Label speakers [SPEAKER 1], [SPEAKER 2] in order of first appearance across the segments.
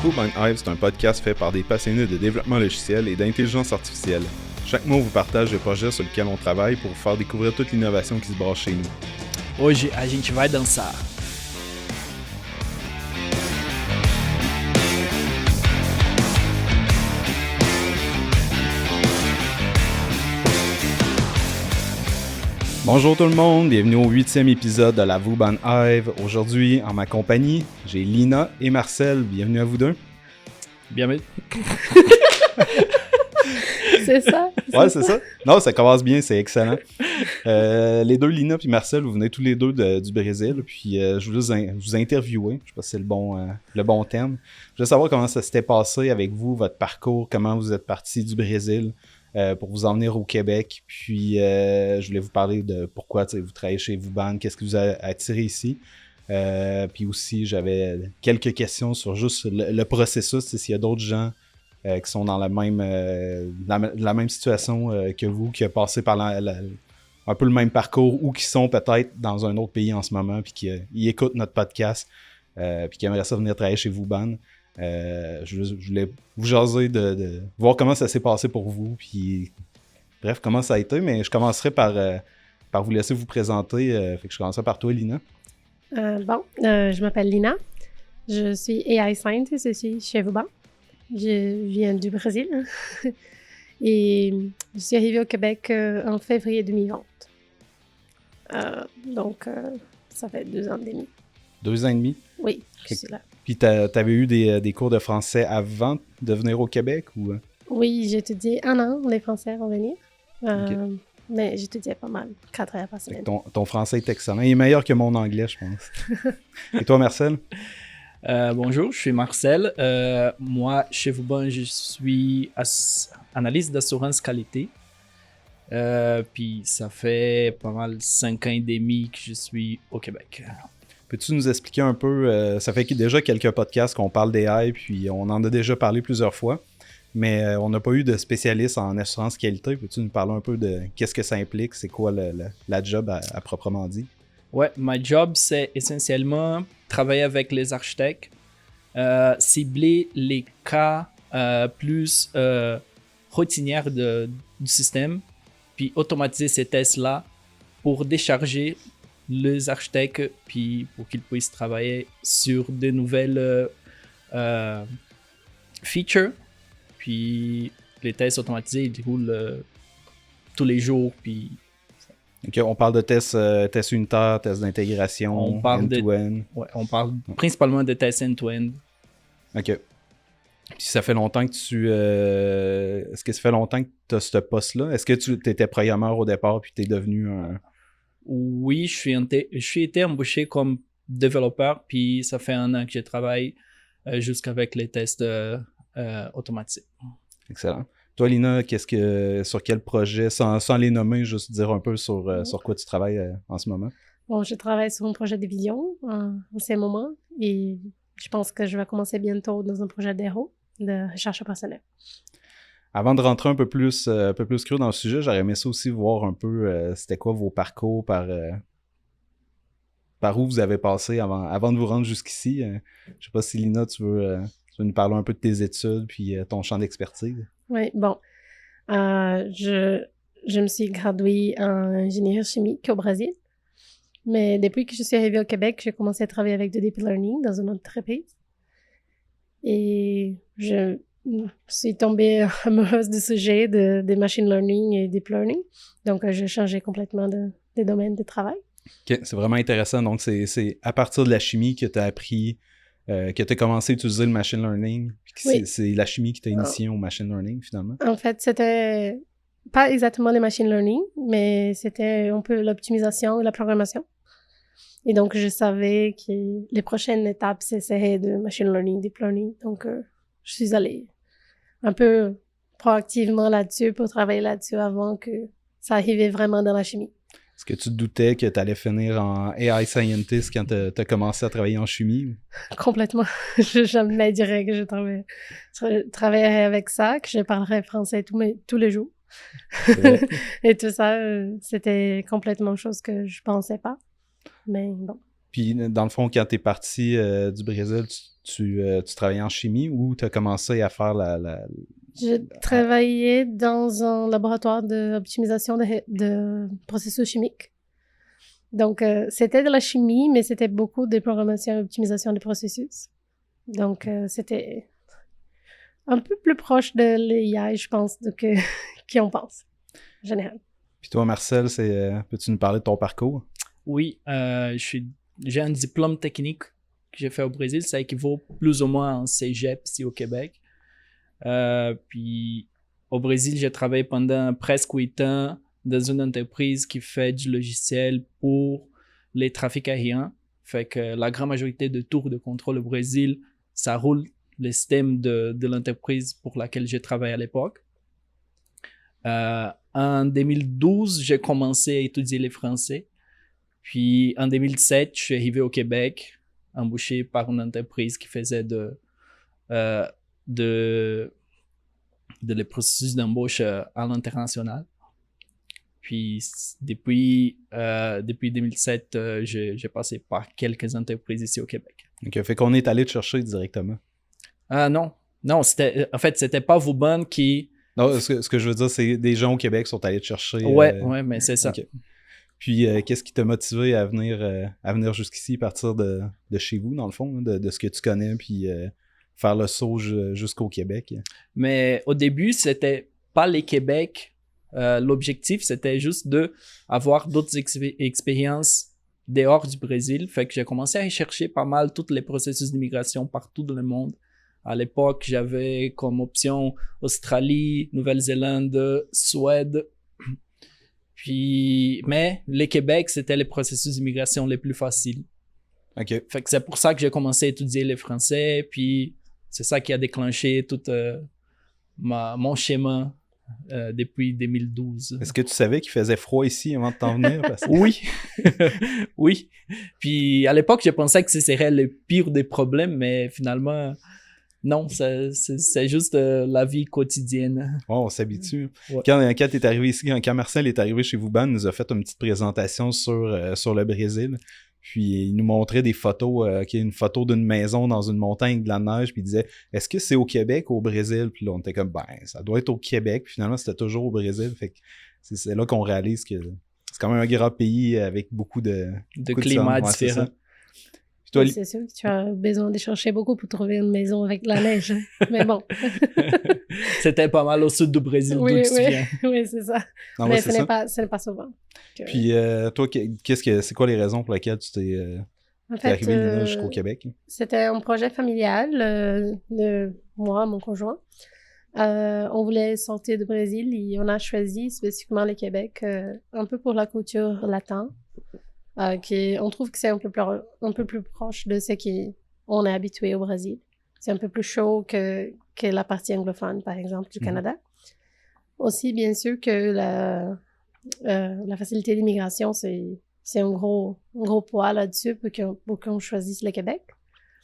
[SPEAKER 1] Food and Hive, c'est un podcast fait par des passionnés de développement logiciel et d'intelligence artificielle. Chaque mois, on vous partage le projet sur lequel on travaille pour vous faire découvrir toute l'innovation qui se brasse chez nous.
[SPEAKER 2] Hoje a gente vai dançar.
[SPEAKER 1] Bonjour tout le monde, bienvenue au 8e épisode de la Food Hive. Aujourd'hui, en ma compagnie, j'ai Lina et Marcel. Bienvenue à vous deux.
[SPEAKER 2] Bienvenue.
[SPEAKER 3] C'est ça?
[SPEAKER 1] Ouais, c'est ça. Non, ça commence bien, c'est excellent. Les deux, Lina et Marcel, vous venez tous les deux du Brésil. Puis je voulais vous interviewer. Je sais pas si c'est le bon terme. Je voulais savoir comment ça s'était passé avec vous, votre parcours, comment vous êtes parti du Brésil pour vous emmener au Québec. Puis je voulais vous parler de pourquoi vous travaillez chez Vuban, qu'est-ce qui vous a attiré ici. Puis aussi, j'avais quelques questions sur juste le processus, s'il y a d'autres gens qui sont dans la même situation que vous, qui ont passé par un peu le même parcours ou qui sont peut-être dans un autre pays en ce moment puis qui écoutent notre podcast puis qui aimeraient ça venir travailler chez Vuban. Je voulais vous jaser de voir comment ça s'est passé pour vous puis bref, comment ça a été, mais je commencerai par vous laisser vous présenter. Fait que je commencerai par toi, Lina.
[SPEAKER 3] Je m'appelle Lina. Je suis AI Scientist ici chez Vuban. Je viens du Brésil et je suis arrivée au Québec en février 2020. Donc, ça fait 2 ans et demi.
[SPEAKER 1] 2 ans et demi?
[SPEAKER 3] Oui, je suis là.
[SPEAKER 1] Puis t'avais eu des cours de français avant de venir au Québec ou?
[SPEAKER 3] Oui, j'ai étudié 1 an les français avant de venir.
[SPEAKER 1] Okay.
[SPEAKER 3] Mais j'étudiais pas mal, 4 heures par semaine.
[SPEAKER 1] Ton français est excellent. Il est meilleur que mon anglais, je pense. Et toi, Marcel?
[SPEAKER 2] Bonjour, je suis Marcel. Moi, chez Vuban, je suis analyste d'assurance qualité. Puis ça fait pas mal 5 ans et demi que je suis au Québec.
[SPEAKER 1] Peux-tu nous expliquer un peu, ça fait déjà quelques podcasts qu'on parle d'AI, puis on en a déjà parlé plusieurs fois, mais on n'a pas eu de spécialiste en assurance qualité. Peux-tu nous parler un peu de qu'est-ce que ça implique, c'est quoi la job à proprement dit? Ouais,
[SPEAKER 2] ma job, c'est essentiellement travailler avec les architectes, cibler les cas plus routiniers du système, puis automatiser ces tests-là pour décharger les architectes, puis pour qu'ils puissent travailler sur de nouvelles features. Puis les tests automatisés, ils déroulent tous les jours, puis...
[SPEAKER 1] OK, on parle de tests unitaires, tests d'intégration, end-to-end.
[SPEAKER 2] On parle principalement de tests end-to-end.
[SPEAKER 1] OK. Puis ça fait longtemps que est-ce que ça fait longtemps que tu as ce poste-là? Est-ce que tu étais programmeur au départ puis tu es devenu un...
[SPEAKER 2] Oui, je suis été embauché comme développeur, puis ça fait 1 an que je travaille jusqu'avec les tests automatisés.
[SPEAKER 1] Excellent. Toi, Lina, sur quel projet, sans les nommer, juste dire un peu sur quoi tu travailles en ce moment?
[SPEAKER 3] Bon, je travaille sur un projet de vision en ce moment et je pense que je vais commencer bientôt dans un projet d'héros de recherche opérationnelle. Avant
[SPEAKER 1] de rentrer un peu plus creux dans le sujet, j'aurais aimé ça aussi voir un peu c'était quoi vos parcours par où vous avez passé avant de vous rendre jusqu'ici. Je sais pas si Lina, tu veux nous parler un peu de tes études puis ton champ d'expertise.
[SPEAKER 3] Oui, bon. Je me suis graduée en ingénierie chimique au Brésil. Mais depuis que je suis arrivée au Québec, j'ai commencé à travailler avec du deep learning dans une entreprise. Et je suis tombée amoureuse du sujet de machine learning et deep learning. Donc, j'ai changé complètement de domaine de travail.
[SPEAKER 1] OK, c'est vraiment intéressant. Donc, c'est à partir de la chimie que tu as appris... que tu as commencé à utiliser le machine learning, puis
[SPEAKER 3] oui.
[SPEAKER 1] C'est la chimie qui t'a initié au machine learning, finalement?
[SPEAKER 3] En fait, c'était pas exactement le machine learning, mais c'était un peu l'optimisation et la programmation. Et donc, je savais que les prochaines étapes, c'était de machine learning, deep learning. Donc, je suis allée un peu proactivement là-dessus pour travailler là-dessus avant que ça arrivait vraiment dans la chimie.
[SPEAKER 1] Est-ce que tu te doutais que tu allais finir en AI Scientist quand tu as commencé à travailler en chimie?
[SPEAKER 3] Complètement. Je jamais dirais que je travaillerais avec ça, que je parlerais français tous les jours. Et tout ça, c'était complètement chose que je pensais pas. Mais bon.
[SPEAKER 1] Puis, dans le fond, quand tu es parti du Brésil, tu travaillais en chimie ou tu as commencé à faire
[SPEAKER 3] Je travaillais dans un laboratoire d'optimisation de processus chimiques. Donc, c'était de la chimie, mais c'était beaucoup de programmation et optimisation de processus. Donc, c'était un peu plus proche de l'AI, je pense, qu'on pense, en général.
[SPEAKER 1] Puis toi, Marcel, peux-tu nous parler de ton parcours?
[SPEAKER 2] Oui, j'ai un diplôme technique que j'ai fait au Brésil. Ça équivaut plus ou moins en cégep ici au Québec. Puis au Brésil, j'ai travaillé pendant presque 8 ans dans une entreprise qui fait du logiciel pour les trafics aériens. Fait que la grande majorité de tours de contrôle au Brésil, ça roule le système de l'entreprise pour laquelle j'ai travaillé à l'époque. En 2012, j'ai commencé à étudier les français. Puis en 2007, je suis arrivé au Québec, embauché par une entreprise qui faisait les processus d'embauche à l'international. Puis depuis 2007, j'ai passé par quelques entreprises ici au Québec.
[SPEAKER 1] OK, fait qu'on est allé te chercher directement.
[SPEAKER 2] Non, c'était pas Vauban qui...
[SPEAKER 1] Non, ce que je veux dire, c'est des gens au Québec sont allés te chercher.
[SPEAKER 2] Ouais, mais c'est ça.
[SPEAKER 1] Okay. Puis, qu'est-ce qui t'a motivé à venir jusqu'ici, partir de chez vous, dans le fond, de ce que tu connais, puis faire le saut jusqu'au Québec?
[SPEAKER 2] Mais au début, c'était pas les Québec. L'objectif, c'était juste d'avoir d'autres expériences dehors du Brésil. Fait que j'ai commencé à chercher pas mal tous les processus d'immigration partout dans le monde. À l'époque, j'avais comme option Australie, Nouvelle-Zélande, Suède. Mais le Québec, c'était les processus d'immigration les plus faciles.
[SPEAKER 1] OK.
[SPEAKER 2] Fait que c'est pour ça que j'ai commencé à étudier le français. Puis c'est ça qui a déclenché tout mon schéma depuis 2012.
[SPEAKER 1] Est-ce que tu savais qu'il faisait froid ici avant de t'en venir?
[SPEAKER 2] Oui. Oui. Puis à l'époque, je pensais que ce serait le pire des problèmes, mais finalement... Non, c'est juste la vie quotidienne.
[SPEAKER 1] Oh, on s'habitue.
[SPEAKER 2] Ouais.
[SPEAKER 1] Quand tu es arrivé ici, quand Marcel est arrivé chez Vauban, il nous a fait une petite présentation sur le Brésil. Puis il nous montrait des photos, une photo d'une maison dans une montagne de la neige, puis il disait « Est-ce que c'est au Québec ou au Brésil? » Puis là, on était comme « Ben, ça doit être au Québec. » Puis finalement, c'était toujours au Brésil. Fait que c'est là qu'on réalise que c'est quand même un grand pays avec beaucoup de
[SPEAKER 2] climats différents.
[SPEAKER 3] Oui, c'est sûr que tu as besoin de chercher beaucoup pour trouver une maison avec la neige. Hein? Mais bon.
[SPEAKER 2] C'était pas mal au sud du Brésil, d'où tu viens.
[SPEAKER 3] Oui, c'est ça.
[SPEAKER 1] Non,
[SPEAKER 3] mais ce n'est pas souvent.
[SPEAKER 1] Puis toi, c'est quoi les raisons pour lesquelles tu t'es arrivé là jusqu'au Québec?
[SPEAKER 3] C'était un projet familial de moi, mon conjoint. On voulait sortir du Brésil et on a choisi spécifiquement le Québec un peu pour la culture latine. On trouve que c'est un peu plus proche de ce qu'on est habitué au Brésil. C'est un peu plus chaud que la partie anglophone, par exemple, du Canada. Aussi, bien sûr, que la facilité d'immigration, c'est un gros poids là-dessus pour qu'on choisisse le Québec.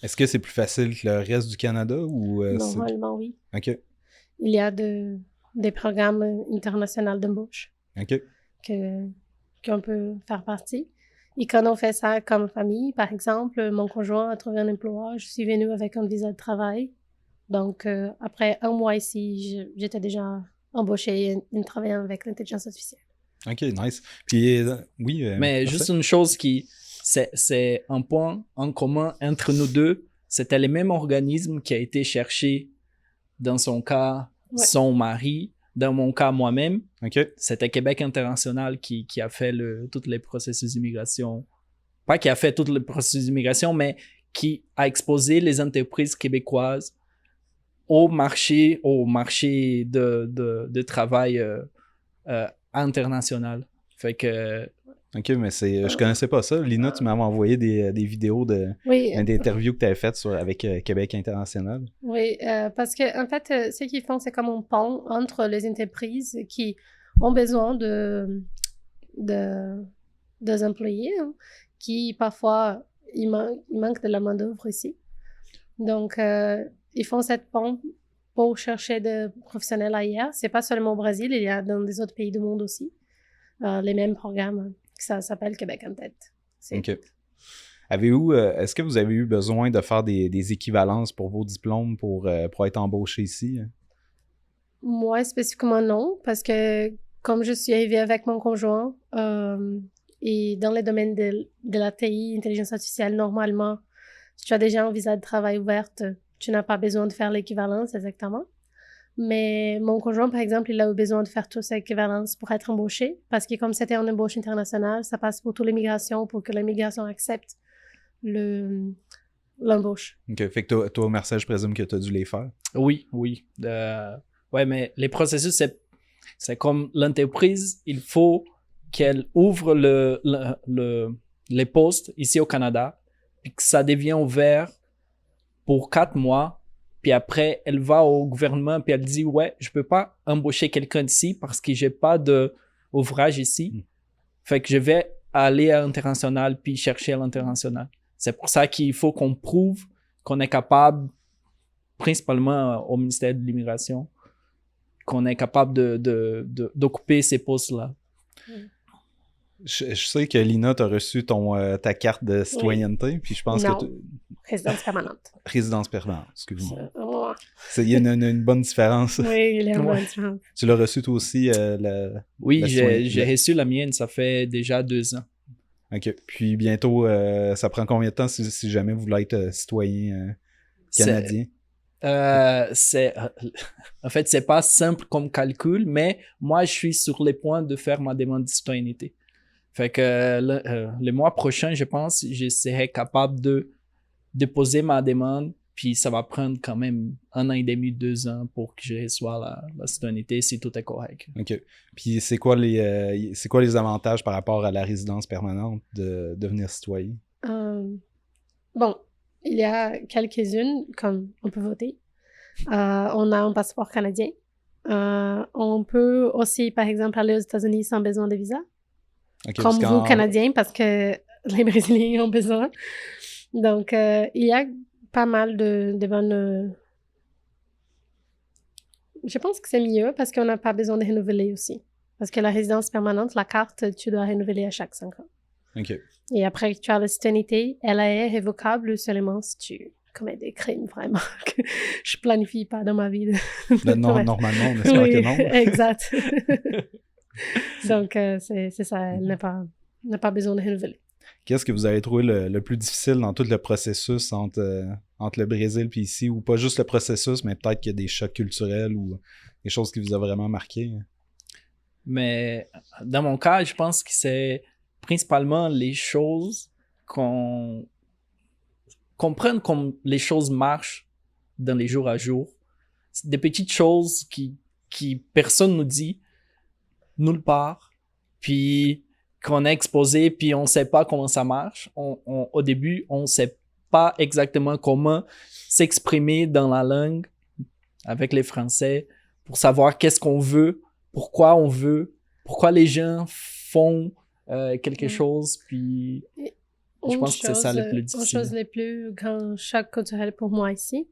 [SPEAKER 1] Est-ce que c'est plus facile que le reste du Canada? Ou
[SPEAKER 3] normalement, oui.
[SPEAKER 1] OK.
[SPEAKER 3] Il y a des programmes internationaux d'embauche qu'on peut faire partie. Et quand on fait ça comme famille, par exemple, mon conjoint a trouvé un emploi, je suis venue avec un visa de travail. Donc, après 1 mois ici, j'étais déjà embauchée et travaillant avec l'intelligence artificielle.
[SPEAKER 1] OK, nice. Puis, oui.
[SPEAKER 2] Mais juste une chose c'est un point en commun entre nous deux, c'était le même organisme qui a été cherché dans son cas, son mari. Dans mon cas, moi-même, c'était Québec International qui a fait tous les processus d'immigration. Pas qui a fait tous les processus d'immigration, mais qui a exposé les entreprises québécoises au marché de travail international. Fait que...
[SPEAKER 1] OK, mais je connaissais pas ça. Lina, tu m'avais envoyé des vidéos d'interviews que tu avais faites avec Québec International.
[SPEAKER 3] Oui, parce que en fait, ce qu'ils font, c'est comme un pont entre les entreprises qui ont besoin des employés, hein, qui parfois, il manque de la main-d'œuvre ici. Donc, ils font cette pont pour chercher des professionnels ailleurs. C'est pas seulement au Brésil, il y a dans des autres pays du monde aussi les mêmes programmes. Ça s'appelle Québec en tête.
[SPEAKER 1] OK. Est-ce que vous avez eu besoin de faire des équivalences pour vos diplômes pour être embauché ici?
[SPEAKER 3] Moi, spécifiquement, non, parce que comme je suis arrivée avec mon conjoint, et dans le domaine de la TI, intelligence artificielle, normalement, si tu as déjà un visa de travail ouverte, tu n'as pas besoin de faire l'équivalence exactement. Mais mon conjoint, par exemple, il a eu besoin de faire toute cette équivalence pour être embauché, parce que comme c'était une embauche internationale, ça passe pour toute l'immigration, pour que l'immigration accepte l'embauche.
[SPEAKER 1] OK. Fait que toi, Marcel, je présume que tu as dû les faire.
[SPEAKER 2] Oui. Ouais, mais les processus, c'est comme l'entreprise, il faut qu'elle ouvre les postes ici au Canada, puis que ça devient ouvert pour 4 mois. Puis après, elle va au gouvernement puis elle dit « Ouais, je peux pas embaucher quelqu'un d'ici parce que j'ai pas d'ouvrage ici. Fait que je vais aller à l'international puis chercher à l'international. » C'est pour ça qu'il faut qu'on prouve qu'on est capable, principalement au ministère de l'Immigration, qu'on est capable d'occuper ces postes-là.
[SPEAKER 1] Je sais que Lina, tu as reçu ta carte de citoyenneté, puis je pense
[SPEAKER 3] Non.
[SPEAKER 1] que...
[SPEAKER 3] Résidence permanente.
[SPEAKER 1] Résidence permanente, excuse-moi.
[SPEAKER 3] Oh.
[SPEAKER 1] Il y a une bonne différence.
[SPEAKER 3] Oui, il y a une bonne différence.
[SPEAKER 1] Tu l'as reçu toi aussi,
[SPEAKER 2] Oui, j'ai reçu la mienne, ça fait déjà 2 ans.
[SPEAKER 1] OK. Puis bientôt, ça prend combien de temps si jamais vous voulez être citoyen canadien?
[SPEAKER 2] En fait, c'est pas simple comme calcul, mais moi, je suis sur les points de faire ma demande de citoyenneté. Fait que le mois prochain, je pense, je serai capable de déposer ma demande, puis ça va prendre quand même 1 an et demi, 2 ans pour que je reçoive la citoyenneté si tout est correct.
[SPEAKER 1] OK. Puis c'est quoi les avantages par rapport à la résidence permanente de devenir citoyen?
[SPEAKER 3] Bon, il y a quelques-unes, comme on peut voter. On a un passeport canadien. On peut aussi, par exemple, aller aux États-Unis sans besoin de visa.
[SPEAKER 1] Okay,
[SPEAKER 3] comme vous, Canadiens, parce que les Brésiliens ont besoin. Donc, il y a pas mal de bonnes... Je pense que c'est mieux parce qu'on n'a pas besoin de renouveler aussi. Parce que la résidence permanente, la carte, tu dois renouveler à chaque 5 ans.
[SPEAKER 1] OK.
[SPEAKER 3] Et après que tu as la citoyenneté, elle est révocable seulement si tu commets des crimes, vraiment, que je planifie pas dans ma vie.
[SPEAKER 1] Non, normalement, on espère que non.
[SPEAKER 3] Exact. Donc, c'est ça, elle n'a pas besoin de renouveler.
[SPEAKER 1] Qu'est-ce que vous avez trouvé le plus difficile dans tout le processus entre le Brésil et ici, ou pas juste le processus, mais peut-être qu'il y a des chocs culturels ou des choses qui vous ont vraiment marqué?
[SPEAKER 2] Mais dans mon cas, je pense que c'est principalement les choses qu'on comprenne comme les choses marchent dans les jours à jour. Des petites choses qui personne nous dit, nulle part, puis qu'on est exposé, puis on sait pas comment ça marche. Au début, on sait pas exactement comment s'exprimer dans la langue avec les Français pour savoir qu'est-ce qu'on veut, pourquoi les gens font quelque chose, puis je pense que c'est ça le plus difficile.
[SPEAKER 3] Une chose le plus grand choc culturel pour moi ici,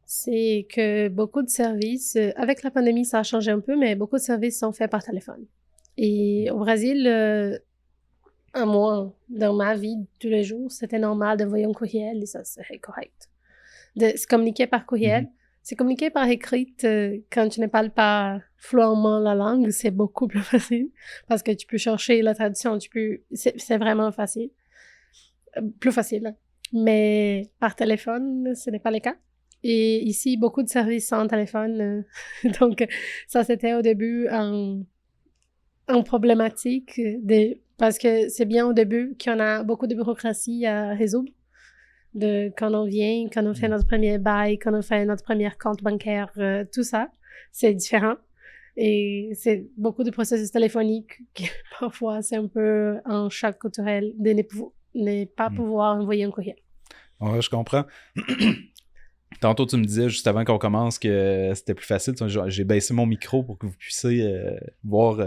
[SPEAKER 3] c'est que beaucoup de services, avec la pandémie, ça a changé un peu, mais beaucoup de services sont faits par téléphone. Et au Brésil, à moi, dans ma vie de tous les jours, c'était normal d'envoyer un courriel et ça serait correct. De se communiquer par courriel, se communiquer par écrit quand tu ne parles pas fluemment la langue, c'est beaucoup plus facile parce que tu peux chercher la traduction, c'est vraiment facile. Plus facile. Mais par téléphone, ce n'est pas le cas. Et ici, beaucoup de services sans téléphone. Donc, ça, c'était au début un problématique parce que c'est bien au début qu'on a beaucoup de bureaucratie à résoudre. Quand on vient, quand on fait notre premier bail, quand on fait notre premier compte bancaire, tout ça, c'est différent. Et c'est beaucoup de processus téléphoniques qui, parfois, c'est un peu un choc culturel de ne pas pouvoir envoyer un courriel.
[SPEAKER 1] Ouais, je comprends. Tantôt, tu me disais, juste avant qu'on commence, que c'était plus facile. J'ai baissé mon micro pour que vous puissiez voir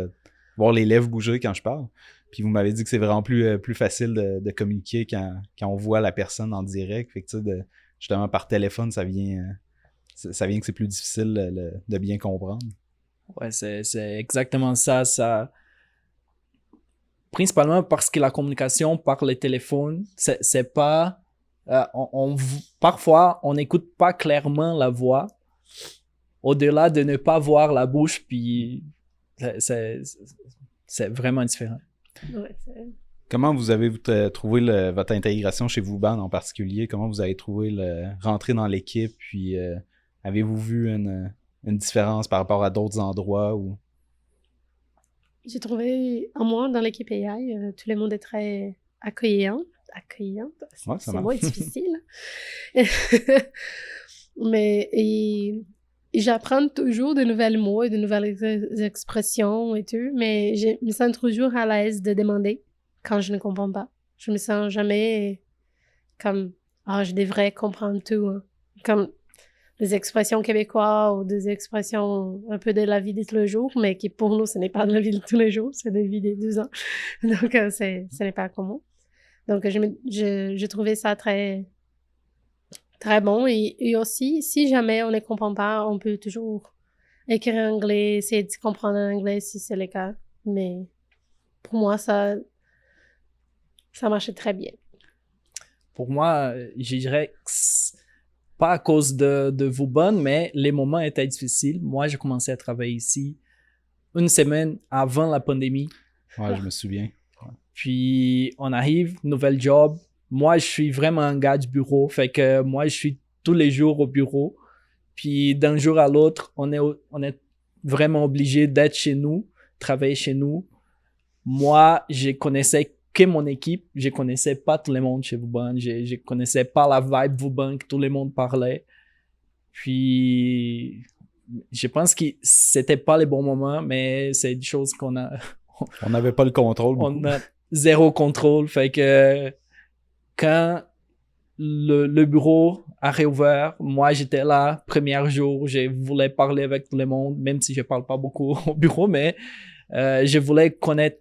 [SPEAKER 1] les lèvres bouger quand je parle. Puis vous m'avez dit que c'est vraiment plus facile de communiquer quand on voit la personne en direct. Fait que justement, par téléphone, ça vient que c'est plus difficile de bien comprendre.
[SPEAKER 2] Ouais, c'est exactement ça. principalement parce que la communication par le téléphone, c'est pas... parfois, on n'écoute pas clairement la voix, au-delà de ne pas voir la bouche, puis c'est vraiment différent.
[SPEAKER 3] Ouais,
[SPEAKER 1] Comment vous avez trouvé votre intégration chez Vauban en particulier? Comment vous avez trouvé rentrer dans l'équipe? Puis avez-vous vu une différence par rapport à d'autres endroits? Ou...
[SPEAKER 3] J'ai trouvé, en moi, dans l'équipe AI, tout le monde est très accueillant.
[SPEAKER 1] Ouais,
[SPEAKER 3] C'est moins difficile. Mais j'apprends toujours de nouvelles mots et de nouvelles expressions et tout, mais je me sens toujours à l'aise de demander quand je ne comprends pas. Je me sens jamais comme je devrais comprendre tout. Hein. Comme des expressions québécoises ou des expressions un peu de la vie de tous les jours, mais qui pour nous, ce n'est pas de la vie de tous les jours, c'est de la vie des 2 ans. Donc, ce n'est pas commun. Donc, je trouvais ça très, très bon. Et aussi, si jamais on ne comprend pas, on peut toujours écrire en anglais, essayer de comprendre en anglais si c'est le cas. Mais pour moi, ça marchait très bien.
[SPEAKER 2] Pour moi, je dirais que pas à cause de Vauban, mais les moments étaient difficiles. Moi, j'ai commencé à travailler ici 1 semaine avant la pandémie.
[SPEAKER 1] Ouais, je me souviens. Ouais.
[SPEAKER 2] Puis, on arrive, nouvel job. Moi, je suis vraiment un gars du bureau. Fait que moi, je suis tous les jours au bureau. Puis, d'un jour à l'autre, on est vraiment obligé d'être chez nous, travailler chez nous. Moi, je connaissais que mon équipe. Je connaissais pas tout le monde chez Vauban. Je connaissais pas la vibe Vauban que tout le monde parlait. Puis, je pense que c'était pas les bons moments, mais c'est des choses qu'on a...
[SPEAKER 1] On n'avait pas le contrôle.
[SPEAKER 2] On a 0 contrôle. Fait que quand le bureau a réouvert, moi, j'étais là, premier jour. Je voulais parler avec tout le monde, même si je parle pas beaucoup au bureau, mais je voulais connaître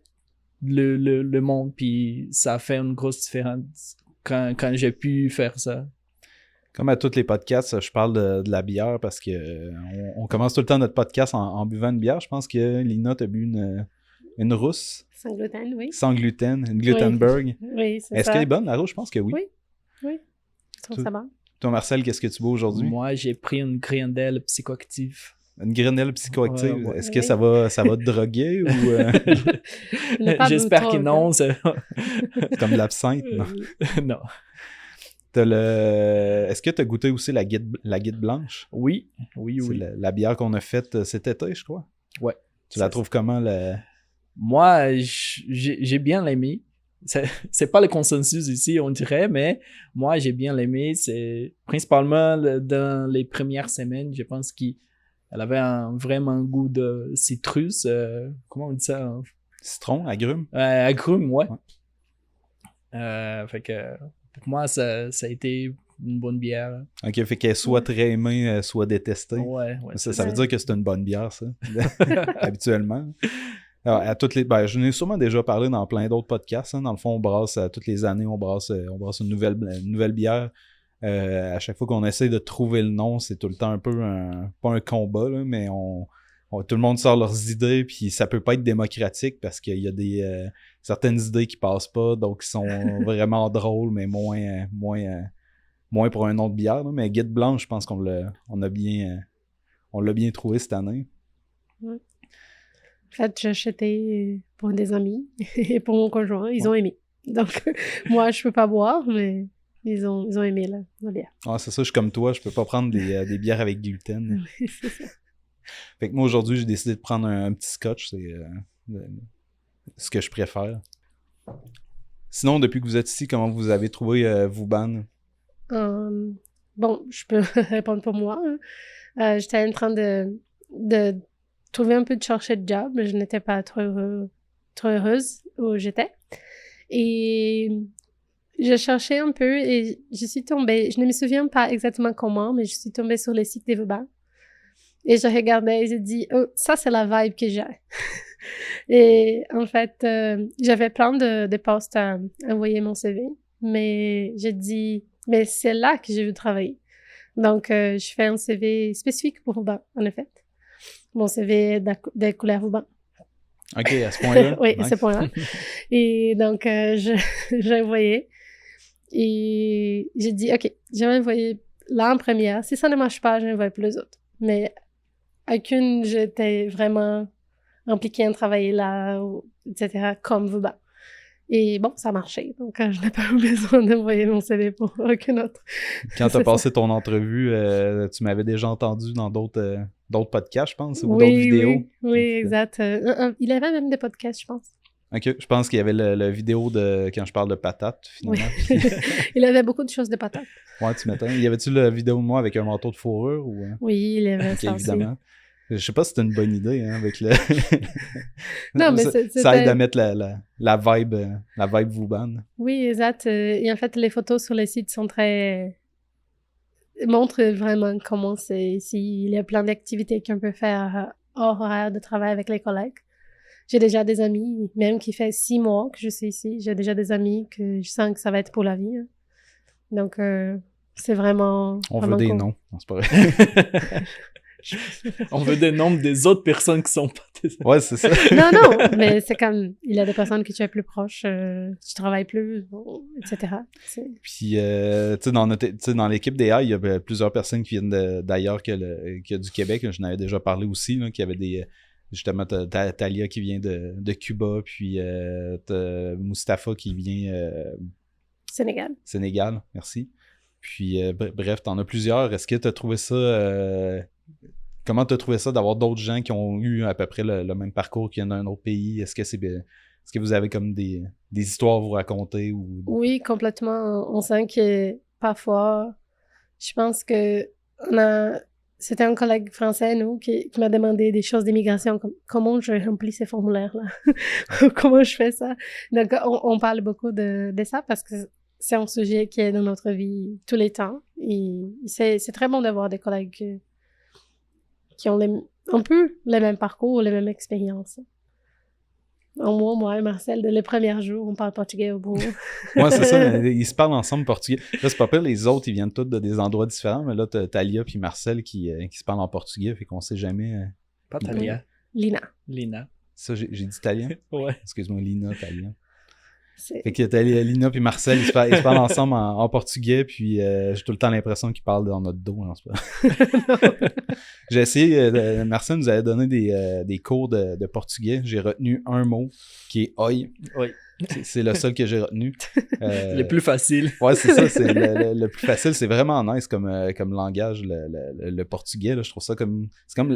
[SPEAKER 2] le monde, puis ça a fait une grosse différence quand j'ai pu faire ça.
[SPEAKER 1] Comme à tous les podcasts, je parle de la bière parce que on commence tout le temps notre podcast en buvant une bière. Je pense que Lina, t'as bu une rousse.
[SPEAKER 3] Sans gluten, oui.
[SPEAKER 1] Sans gluten, une Glutenberg.
[SPEAKER 3] Oui, c'est ça.
[SPEAKER 1] Est-ce qu'elle est bonne, la rousse? Je pense que oui.
[SPEAKER 3] Oui. Je trouve ça bon.
[SPEAKER 1] Toi, Marcel, qu'est-ce que tu bois aujourd'hui?
[SPEAKER 2] Moi, j'ai pris une Griendel psychoactive.
[SPEAKER 1] Une Griendel psychoactive.
[SPEAKER 2] Ouais.
[SPEAKER 1] Est-ce que ça va te droguer ou...
[SPEAKER 2] J'espère que non. C'est
[SPEAKER 1] comme de l'absinthe, non?
[SPEAKER 2] Non.
[SPEAKER 1] Est-ce que tu as goûté aussi la guide blanche?
[SPEAKER 2] Oui.
[SPEAKER 1] C'est la bière qu'on a faite cet été, je crois.
[SPEAKER 2] Ouais.
[SPEAKER 1] Tu la trouves comment?
[SPEAKER 2] Moi, j'ai bien aimé. C'est pas le consensus ici, on dirait, mais moi, j'ai bien aimé. C'est principalement dans les premières semaines, je pense qu'elle avait vraiment goût de citrus. Comment on dit ça?
[SPEAKER 1] Citron, agrumes?
[SPEAKER 2] Agrumes, ouais. Fait que pour moi, ça a été une bonne bière.
[SPEAKER 1] Ok, fait qu'elle soit très aimée, soit détestée.
[SPEAKER 2] Ouais.
[SPEAKER 1] Ça veut dire que c'est une bonne bière, ça, habituellement. Alors, je n'ai sûrement déjà parlé dans plein d'autres podcasts. Hein. Dans le fond, on brasse toutes les années, on brasse une nouvelle bière. À chaque fois qu'on essaie de trouver le nom, c'est tout le temps un peu pas un combat, là, mais tout le monde sort leurs idées, puis ça peut pas être démocratique parce qu'il y a certaines idées qui passent pas, donc qui sont vraiment drôles, mais moins pour un nom de bière. Là. Mais Guide Blanche, je pense qu'on l'a bien trouvé cette année.
[SPEAKER 3] Ouais. En fait, j'ai acheté pour des amis et pour mon conjoint. Ils ont aimé. Donc, moi, je peux pas boire, mais ils ont aimé la bière.
[SPEAKER 1] Ah, c'est ça, je suis comme toi, je peux pas prendre des bières avec gluten.
[SPEAKER 3] Oui, c'est ça.
[SPEAKER 1] Fait que moi, aujourd'hui, j'ai décidé de prendre un petit scotch. C'est ce que je préfère. Sinon, depuis que vous êtes ici, comment vous avez trouvé Vauban?
[SPEAKER 3] Bon, je peux répondre pour moi. Hein. J'étais en train de trouver un peu de chercher de job, mais je n'étais pas trop heureuse où j'étais. Et je cherchais un peu et je suis tombée, je ne me souviens pas exactement comment, mais je suis tombée sur le site de Vauban. Et je regardais et j'ai dit, oh, ça c'est la vibe que j'ai. Et en fait, j'avais plein de postes à envoyer mon CV, mais j'ai dit, mais c'est là que je veux travailler. Donc, je fais un CV spécifique pour Vauban, en effet. Mon CV de couleur Vauban.
[SPEAKER 1] OK, à ce point-là?
[SPEAKER 3] Oui,
[SPEAKER 1] Nice.
[SPEAKER 3] à ce point-là. Et donc, j'ai envoyé. Et j'ai dit, OK, je vais envoyer là en première. Si ça ne marche pas, je n'envoie plus les autres. Mais aucune, j'étais vraiment impliquée à travailler là, etc., comme Vuba. Et bon, ça a marché. Donc, je n'ai pas eu besoin d'envoyer mon CV pour aucune autre.
[SPEAKER 1] Quand tu as
[SPEAKER 3] C'est
[SPEAKER 1] passé ton entrevue, tu m'avais déjà entendu dans d'autres podcasts, je pense, ou
[SPEAKER 3] Oui,
[SPEAKER 1] d'autres vidéos.
[SPEAKER 3] Oui, exact. Il avait même des podcasts, je pense.
[SPEAKER 1] OK, je pense qu'il y avait le vidéo de quand je parle de patates, finalement.
[SPEAKER 3] Oui. Il avait beaucoup de choses de patates.
[SPEAKER 1] Ouais, tu m'étonnes. Y avait-tu la vidéo de moi avec un manteau de fourrure ou...
[SPEAKER 3] Oui, il avait
[SPEAKER 1] OK,
[SPEAKER 3] ça
[SPEAKER 1] évidemment. Je sais pas si c'était une bonne idée, hein, avec le...
[SPEAKER 3] Non, mais
[SPEAKER 1] ça aide à mettre la vibe Vuban.
[SPEAKER 3] Oui, exact. Et en fait, les photos sur les sites sont montrent vraiment comment c'est ici. Il y a plein d'activités qu'on peut faire hors horaire de travail avec les collègues. J'ai déjà des amis, même qui fait 6 mois que je suis ici. J'ai déjà des amis que je sens que ça va être pour la vie. Hein. Donc, c'est vraiment...
[SPEAKER 1] On
[SPEAKER 3] vraiment
[SPEAKER 1] veut des
[SPEAKER 3] cool.
[SPEAKER 1] noms. Non, c'est pas vrai.
[SPEAKER 2] On veut des noms des autres personnes qui sont pas des...
[SPEAKER 1] Ouais, c'est ça.
[SPEAKER 3] Non, mais c'est comme... Il y a des personnes que tu es plus proche, tu travailles plus, bon, etc.
[SPEAKER 1] Puis, tu sais, dans l'équipe d'AI, il y a plusieurs personnes qui viennent d'ailleurs que du Québec. Je n'avais déjà parlé aussi, là, qu'il y avait des... Justement, t'as Talia qui vient de Cuba, puis t'as Mustapha qui vient... Sénégal, merci. Puis, bref, t'en as plusieurs. Est-ce que t'as trouvé ça... Comment t'as trouvé ça d'avoir d'autres gens qui ont eu à peu près le même parcours qui viennent d'un autre pays? Est-ce que vous avez comme des histoires à vous raconter? Ou...
[SPEAKER 3] Oui, complètement. On sent que parfois, je pense que c'était un collègue français, nous, qui m'a demandé des choses d'immigration, comme comment je remplis ces formulaires-là, comment je fais ça. Donc, on parle beaucoup de ça parce que c'est un sujet qui est dans notre vie tous les temps. Et c'est très bon d'avoir des collègues qui ont un peu les mêmes parcours, les mêmes expériences. Moi et Marcel, dès les premiers jours, on parle portugais au bureau.
[SPEAKER 1] Ouais, c'est ça. Ils se parlent ensemble portugais. Là, c'est pas pire, les autres, ils viennent tous de des endroits différents, mais là, t'as Talia puis Marcel qui se parlent en portugais, fait qu'on sait jamais...
[SPEAKER 2] Pas Talia.
[SPEAKER 3] Lina.
[SPEAKER 1] Ça, j'ai dit Talia?
[SPEAKER 2] Ouais.
[SPEAKER 1] Excuse-moi, Lina, Talia. Fait que Lina puis Marcel, ils se parlent ensemble en portugais, puis j'ai tout le temps l'impression qu'ils parlent dans notre dos. En ce moment. J'ai essayé, Marcel nous avait donné des cours de portugais. J'ai retenu un mot qui est oi.
[SPEAKER 2] Oui.
[SPEAKER 1] C'est le seul que j'ai retenu.
[SPEAKER 2] Le plus facile.
[SPEAKER 1] Ouais, c'est ça, c'est le plus facile. C'est vraiment nice comme langage, le portugais. Là. Je trouve ça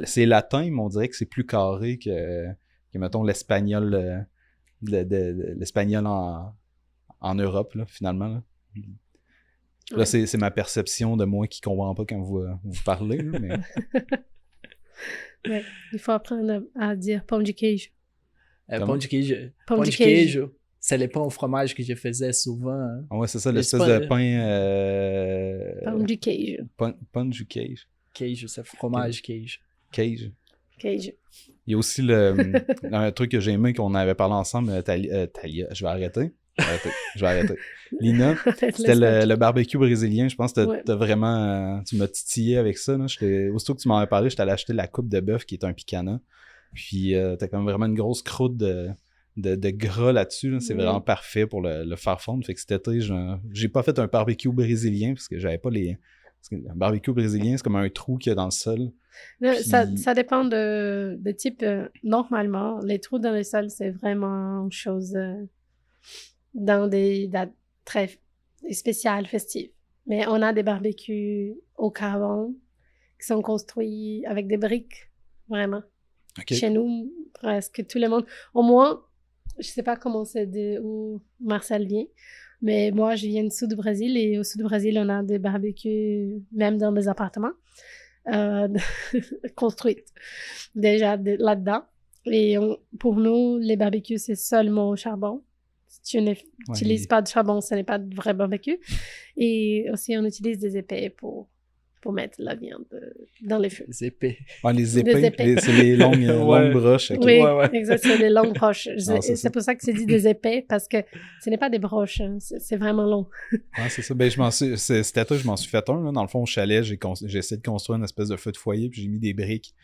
[SPEAKER 1] c'est latin, mais on dirait que c'est plus carré que mettons, l'espagnol. L'espagnol en Europe, là, finalement. Là, là c'est ma perception de moi qui comprend pas quand vous parlez. Là, mais...
[SPEAKER 3] Ouais, il faut apprendre à dire pão de queijo.
[SPEAKER 2] Pão de queijo.
[SPEAKER 3] Pão de queijo.
[SPEAKER 2] C'est les pains au fromage que je faisais souvent. Hein.
[SPEAKER 1] Ah ouais, c'est ça, l'espèce de pain...
[SPEAKER 3] Pão de queijo.
[SPEAKER 1] Pain de queijo.
[SPEAKER 2] Queijo, c'est fromage queijo.
[SPEAKER 1] Queijo.
[SPEAKER 3] Queijo.
[SPEAKER 1] Il y a aussi un truc que j'ai aimé qu'on avait parlé ensemble, Talia, je vais arrêter. Lina, c'était le barbecue brésilien. Je pense que t'as vraiment... tu m'as titillé avec ça. Là. Aussitôt que tu m'en avais parlé, j'étais allé acheter la coupe de bœuf qui est un picana. Puis t'as quand même vraiment une grosse croûte de gras là-dessus. Là. C'est vraiment parfait pour le faire fondre. Fait que cet été, j'ai pas fait un barbecue brésilien parce que j'avais pas les... Parce que un barbecue brésilien, c'est comme un trou qu'il y a dans le sol.
[SPEAKER 3] Puis... Ça dépend de type. Normalement, les trous dans le sol, c'est vraiment une chose dans des dates très spéciales, festives. Mais on a des barbecues au carbone qui sont construits avec des briques, vraiment.
[SPEAKER 1] Okay.
[SPEAKER 3] Chez nous, presque tout le monde. Au moins, je sais pas comment c'est où Marcel vient, mais moi, je viens du sud du Brésil et au sud du Brésil, on a des barbecues, même dans des appartements, construites déjà là-dedans. Et pour nous, les barbecues, c'est seulement au charbon. Si tu n'utilises pas de charbon, ce n'est pas de vrai barbecue. Et aussi, on utilise des épées pour mettre la viande dans les feux.
[SPEAKER 2] Les épées.
[SPEAKER 1] Ah, les épées. C'est les longues broches. Okay.
[SPEAKER 3] Oui, exact, c'est les longues broches. C'est pour ça que c'est dit des épées, parce que ce n'est pas des broches, hein, c'est vraiment long.
[SPEAKER 1] Ouais, c'est ça. Ben, cet été, je m'en suis fait un. Là. Dans le fond, au chalet, j'ai essayé de construire une espèce de feu de foyer, puis j'ai mis des briques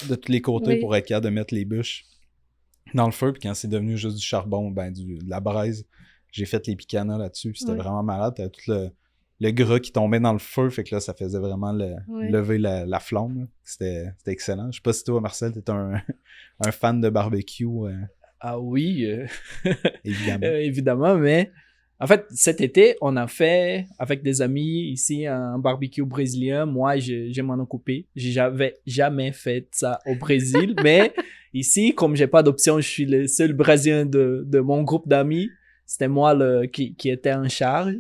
[SPEAKER 1] de tous les côtés pour être capable de mettre les bûches. dans le feu, puis quand c'est devenu juste du charbon, de la braise, j'ai fait les picanas là-dessus, puis c'était vraiment malade. T'avais tout le gras qui tombait dans le feu, fait que là, ça faisait vraiment lever la flamme. C'était excellent. Je sais pas si toi, Marcel, t'es un fan de barbecue.
[SPEAKER 2] Ah oui,
[SPEAKER 1] évidemment.
[SPEAKER 2] Évidemment, mais en fait, cet été, on a fait avec des amis ici un barbecue brésilien. Moi, je m'en occupais. J'avais jamais fait ça au Brésil, mais ici, comme j'ai pas d'option, je suis le seul Brésilien de mon groupe d'amis. C'était moi qui était en charge.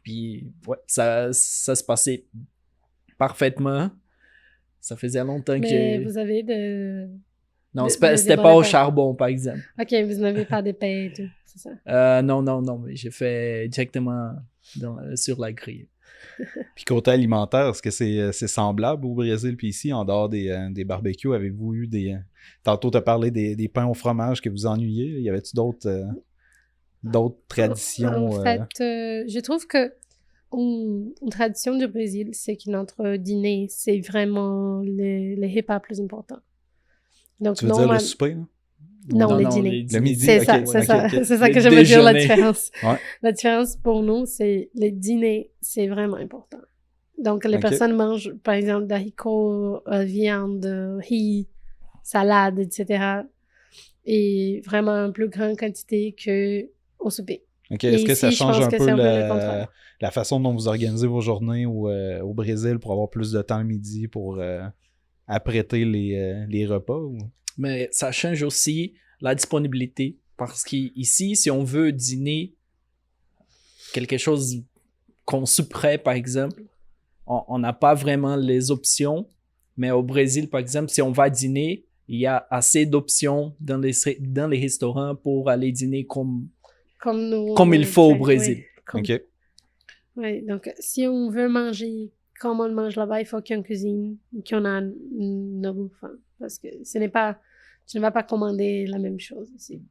[SPEAKER 2] Puis, ouais, ça se passait parfaitement. Ça faisait longtemps que
[SPEAKER 3] Mais vous avez de...
[SPEAKER 2] Non, c'était pas au charbon, par exemple.
[SPEAKER 3] Ok, vous n'avez pas d'épée et tout, c'est ça?
[SPEAKER 2] Non, mais j'ai fait directement sur la grille.
[SPEAKER 1] Puis côté alimentaire, est-ce que c'est semblable au Brésil? Puis ici, en dehors des barbecues, avez-vous eu des... Tantôt, tu as parlé des pains au fromage que vous ennuyez. Y avait-tu d'autres traditions?
[SPEAKER 3] En fait, je trouve que une tradition du Brésil, c'est que notre dîner, c'est vraiment les repas plus importants. Donc,
[SPEAKER 1] tu veux dire le souper? Là?
[SPEAKER 3] Non, les dîners.
[SPEAKER 1] Le midi,
[SPEAKER 3] c'est ça, c'est ça que je veux dire, la différence.
[SPEAKER 1] Ouais.
[SPEAKER 3] La différence pour nous, c'est les dîners, c'est vraiment important. Donc, les personnes mangent, par exemple, d'haricots, viande, riz, salade, etc. Et vraiment en plus grande quantité qu'au souper.
[SPEAKER 1] OK. Est-ce que ça change un peu la façon dont vous organisez vos journées au Brésil pour avoir plus de temps le midi pour apprêter les repas? Ou...
[SPEAKER 2] Mais ça change aussi la disponibilité parce qu'ici, si on veut dîner quelque chose qu'on souperait, par exemple, on n'a pas vraiment les options. Mais au Brésil, par exemple, si on va dîner, il y a assez d'options dans les restaurants pour aller dîner comme il faut au Brésil.
[SPEAKER 3] Oui,
[SPEAKER 1] OK.
[SPEAKER 3] Oui, donc si on veut manger comme on mange là-bas, il faut qu'il y ait une cuisine, qu'on a nos bouffe. Parce que tu ne vas pas commander la même chose ici.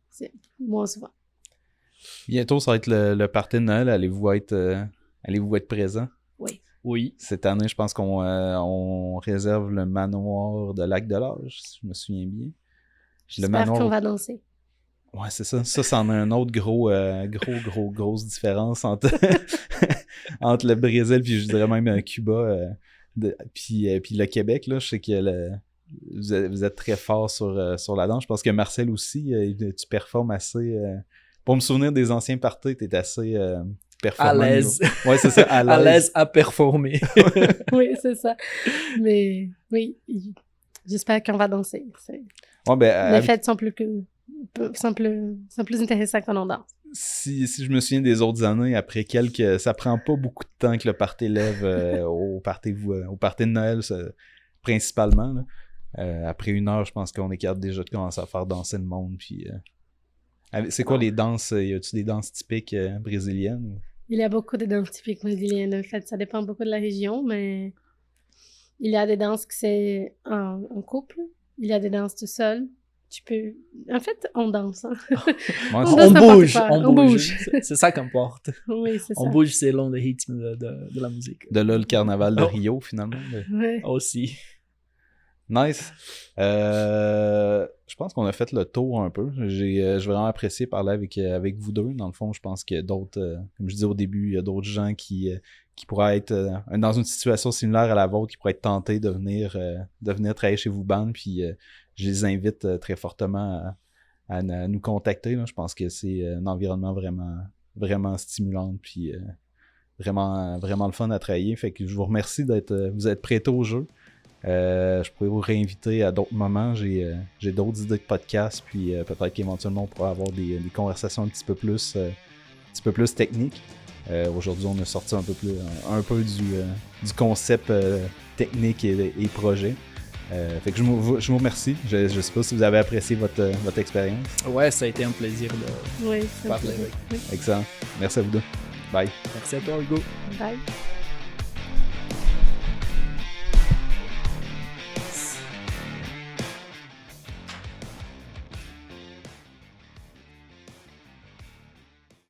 [SPEAKER 3] C'est moins souvent.
[SPEAKER 1] Bientôt, ça va être le party de Noël. Allez-vous être présent?
[SPEAKER 3] Oui.
[SPEAKER 1] Cette année, je pense qu'on réserve le manoir de Lac-de-L'Âge, si je me souviens bien.
[SPEAKER 3] J'espère qu'on va danser.
[SPEAKER 1] Ouais, c'est ça. Ça, c'en a un autre grosse différence entre le Brésil puis je dirais même Cuba puis le Québec. Là, je sais que vous êtes très fort sur la danse. Je pense que Marcel aussi, tu performes assez... pour me souvenir des anciens parties, tu es assez performant.
[SPEAKER 2] À l'aise.
[SPEAKER 1] Ouais, c'est ça, à l'aise.
[SPEAKER 2] À l'aise à performer.
[SPEAKER 3] Oui, c'est ça. Mais oui, j'espère qu'on va danser.
[SPEAKER 1] Ouais,
[SPEAKER 3] les fêtes sont plus intéressantes quand on danse.
[SPEAKER 1] Si je me souviens des autres années, après ça prend pas beaucoup de temps que le party lève au party de Noël, principalement. Là. Après 1 heure, je pense qu'on est capable déjà de commencer à faire danser le monde. Puis, c'est quoi les danses? Y a-tu des danses typiques brésiliennes?
[SPEAKER 3] Il y a beaucoup de danses typiques brésiliennes. En fait, ça dépend beaucoup de la région, mais il y a des danses que c'est en couple. Il y a des danses tout seul. En fait, on danse. Hein?
[SPEAKER 2] On bouge. C'est ça qu'on porte.
[SPEAKER 3] Oui, c'est ça.
[SPEAKER 2] On bouge selon le rythme de la musique.
[SPEAKER 1] De là, le carnaval de Rio, finalement.
[SPEAKER 3] Ouais.
[SPEAKER 2] Aussi.
[SPEAKER 1] Nice. Je pense qu'on a fait le tour un peu. J'ai vraiment apprécié parler avec vous deux. Dans le fond, je pense qu'il y a d'autres, comme je disais au début, il y a d'autres gens qui pourraient être dans une situation similaire à la vôtre, qui pourraient être tentés de venir travailler chez vous, band. Puis je les invite très fortement à nous contacter. Là. Je pense que c'est un environnement vraiment, vraiment stimulant. Puis vraiment, vraiment le fun à travailler. Fait que je vous remercie vous êtes prêtés au jeu. Je pourrais vous réinviter à d'autres moments. J'ai d'autres idées de podcast, puis peut-être qu'éventuellement on pourra avoir des conversations un petit peu plus techniques. Aujourd'hui, on a sorti un peu du concept technique et projet. Fait que je vous remercie. Je sais pas si vous avez apprécié votre expérience.
[SPEAKER 2] Ouais, ça a été un plaisir de parler avec.
[SPEAKER 1] Excellent. Merci à vous deux. Bye.
[SPEAKER 2] Merci à toi, Hugo.
[SPEAKER 3] Bye.